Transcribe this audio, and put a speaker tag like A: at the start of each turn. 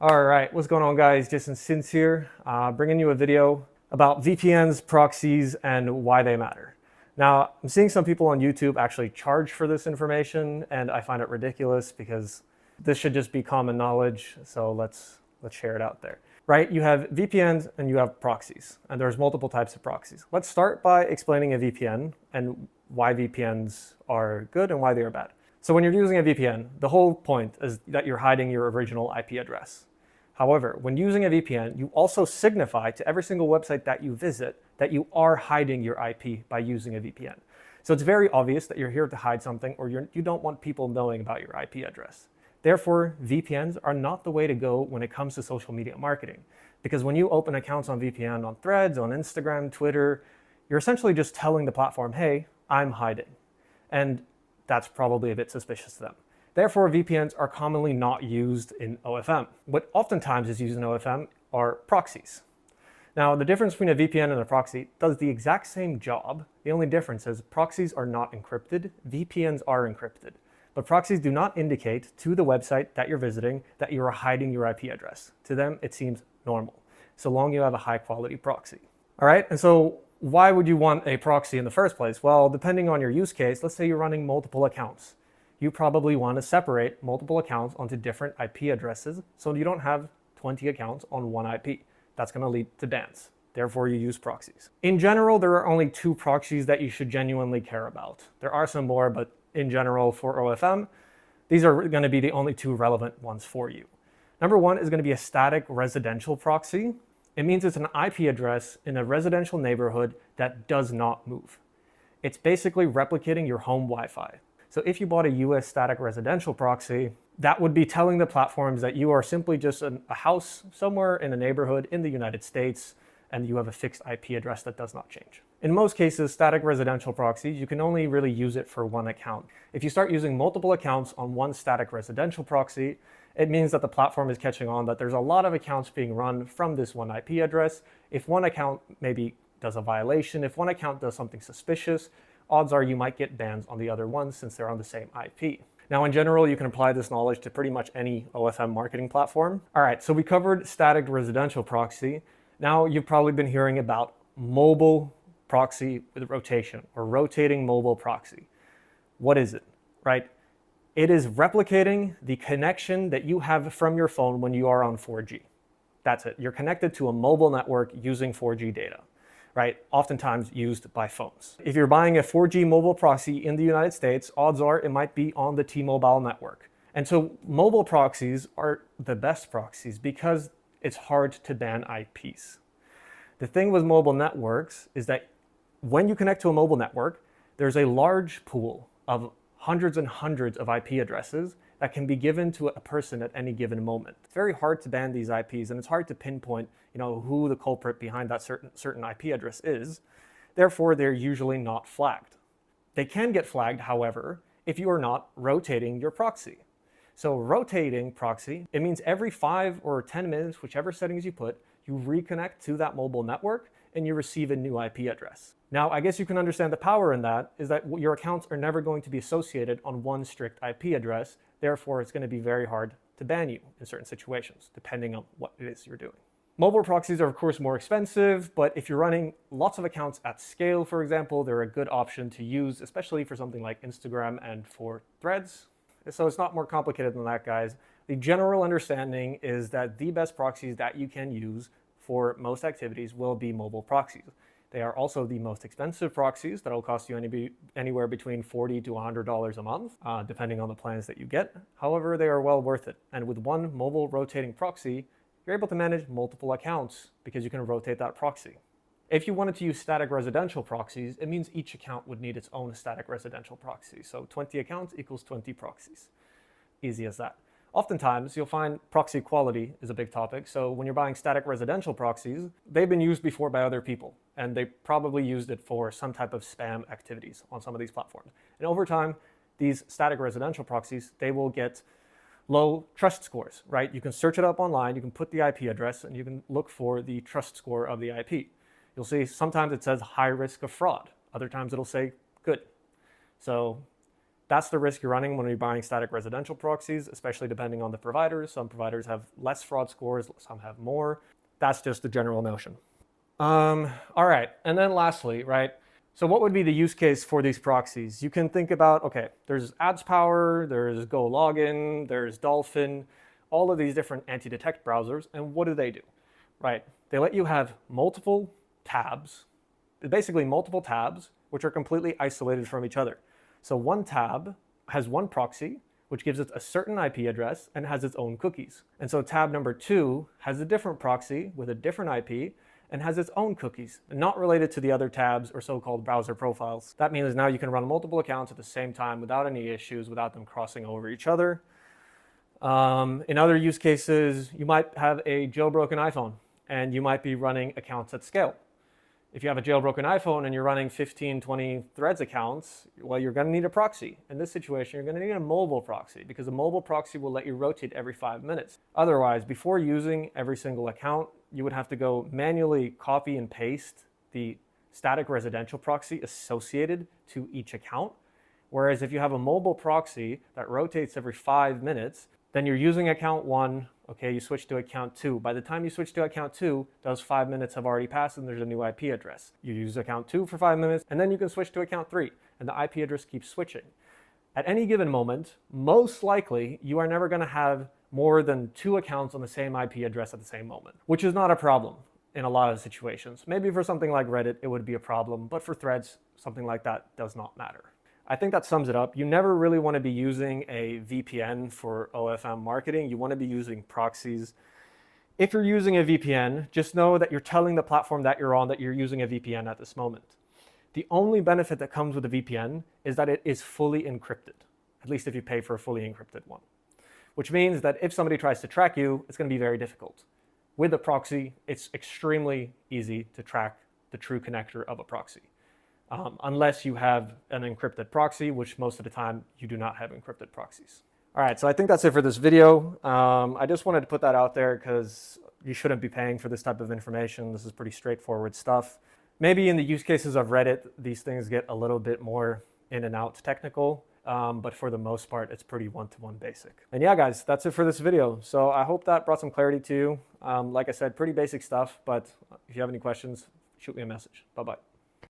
A: All right, what's going on, guys? Jason Sins here, bringing you a video about VPNs, proxies, and why they matter. Now, I'm seeing some people on YouTube actually charge for this information, and I find it ridiculous because this should just be common knowledge. So let's share it out there. Right? You have VPNs and you have proxies, and there's multiple types of proxies. Let's start by explaining a VPN and why VPNs are good and why they are bad. So when you're using a VPN, the whole point is that you're hiding your original IP address. However, when using a VPN, you also signify to every single website that you visit that you are hiding your IP by using a VPN. So it's very obvious that you're here to hide something, or you don't want people knowing about your IP address. Therefore, VPNs are not the way to go when it comes to social media marketing. Because when you open accounts on VPN, on Threads, on Instagram, Twitter, you're essentially just telling the platform, hey, I'm hiding. And that's probably a bit suspicious to them. Therefore, VPNs are commonly not used in OFM. What oftentimes is used in OFM are proxies. Now, the difference between a VPN and a proxy does the exact same job. The only difference is proxies are not encrypted, VPNs are encrypted. But proxies do not indicate to the website that you're visiting that you are hiding your IP address. To them, it seems normal, so long you have a high quality proxy. All right, and so why would you want a proxy in the first place? Well, depending on your use case, let's say you're running multiple accounts. You probably want to separate multiple accounts onto different IP addresses so you don't have 20 accounts on one IP. That's going to lead to bans. Therefore, you use proxies. In general, there are only two proxies that you should genuinely care about. There are some more, but in general for OFM, these are going to be the only two relevant ones for you. Number one is going to be a static residential proxy. It means it's an IP address in a residential neighborhood that does not move. It's basically replicating your home Wi-Fi. So if you bought a US static residential proxy, that would be telling the platforms that you are simply just a house somewhere in a neighborhood in the United States, and you have a fixed IP address that does not change. In most cases, static residential proxies, you can only really use it for one account. If you start using multiple accounts on one static residential proxy, it means that the platform is catching on that there's a lot of accounts being run from this one IP address. If one account maybe does a violation, if one account does something suspicious, odds are you might get bans on the other ones since they're on the same IP. Now, in general, you can apply this knowledge to pretty much any OFM marketing platform. All right, so we covered static residential proxy. Now you've probably been hearing about mobile proxy with rotation or rotating mobile proxy. What is it, right? It is replicating the connection that you have from your phone when you are on 4G. That's it. You're connected to a mobile network using 4G data, right? Oftentimes used by phones. If you're buying a 4G mobile proxy in the United States, odds are it might be on the T-Mobile network. And so mobile proxies are the best proxies because it's hard to ban IPs. The thing with mobile networks is that when you connect to a mobile network, there's a large pool of hundreds and hundreds of IP addresses that can be given to a person at any given moment. It's very hard to ban these IPs, and it's hard to pinpoint, who the culprit behind that certain IP address is. Therefore, they're usually not flagged. They can get flagged, however, if you are not rotating your proxy. So rotating proxy, it means every 5 or 10 minutes, whichever settings you put, you reconnect to that mobile network and you receive a new IP address. Now, I guess you can understand the power in that is that your accounts are never going to be associated on one strict IP address. Therefore, it's going to be very hard to ban you in certain situations, depending on what it is you're doing. Mobile proxies are, of course, more expensive, but if you're running lots of accounts at scale, for example, they're a good option to use, especially for something like Instagram and for Threads. So it's not more complicated than that, guys. The general understanding is that the best proxies that you can use for most activities will be mobile proxies. They are also the most expensive proxies that will cost you anywhere between $40 to $100 a month, depending on the plans that you get. However, they are well worth it. And with one mobile rotating proxy, you're able to manage multiple accounts because you can rotate that proxy. If you wanted to use static residential proxies, it means each account would need its own static residential proxy. So 20 accounts equals 20 proxies. Easy as that. Oftentimes, you'll find proxy quality is a big topic. So when you're buying static residential proxies, they've been used before by other people, and they probably used it for some type of spam activities on some of these platforms. And over time, these static residential proxies, they will get low trust scores, right? You can search it up online, you can put the IP address, and you can look for the trust score of the IP. You'll see sometimes it says high risk of fraud. Other times it'll say good. So That's the risk you're running when you're buying static residential proxies, especially depending on the providers. Some providers have less fraud scores, some have more. That's just the general notion. All right, and then lastly, right? So what would be the use case for these proxies? You can think about, okay, there's AdsPower, there's Go Login, there's Dolphin, all of these different anti-detect browsers, and what do? Right, they let you have multiple tabs, basically multiple tabs, which are completely isolated from each other. So one tab has one proxy, which gives it a certain IP address and has its own cookies. And so tab number 2 has a different proxy with a different IP and has its own cookies, not related to the other tabs or so-called browser profiles. That means now you can run multiple accounts at the same time without any issues, without them crossing over each other. In other use cases, you might have a jailbroken iPhone and you might be running accounts at scale. If you have a jailbroken iPhone and you're running 15, 20 Threads accounts, well, you're going to need a proxy. In this situation, you're going to need a mobile proxy because a mobile proxy will let you rotate every 5 minutes. Otherwise, before using every single account, you would have to go manually copy and paste the static residential proxy associated to each account. Whereas if you have a mobile proxy that rotates every 5 minutes, then you're using account 1, okay, you switch to account 2. By the time you switch to account 2, those 5 minutes have already passed and there's a new IP address. You use account 2 for 5 minutes and then you can switch to account 3 and the IP address keeps switching. At any given moment, most likely, you are never going to have more than 2 accounts on the same IP address at the same moment, which is not a problem in a lot of situations. Maybe for something like Reddit, it would be a problem, but for Threads, something like that does not matter. I think that sums it up. You never really want to be using a VPN for OFM marketing. You want to be using proxies. If you're using a VPN, just know that you're telling the platform that you're on that you're using a VPN at this moment. The only benefit that comes with a VPN is that it is fully encrypted, at least if you pay for a fully encrypted one, which means that if somebody tries to track you, it's going to be very difficult. With a proxy, it's extremely easy to track the true connector of a proxy. Unless you have an encrypted proxy, which most of the time you do not have encrypted proxies. All right, so I think that's it for this video. I just wanted to put that out there because you shouldn't be paying for this type of information. This is pretty straightforward stuff. Maybe in the use cases of Reddit, these things get a little bit more in and out technical, but for the most part, it's pretty one-to-one basic. And yeah, guys, that's it for this video. So I hope that brought some clarity to you. Like I said, pretty basic stuff, but if you have any questions, shoot me a message. Bye-bye.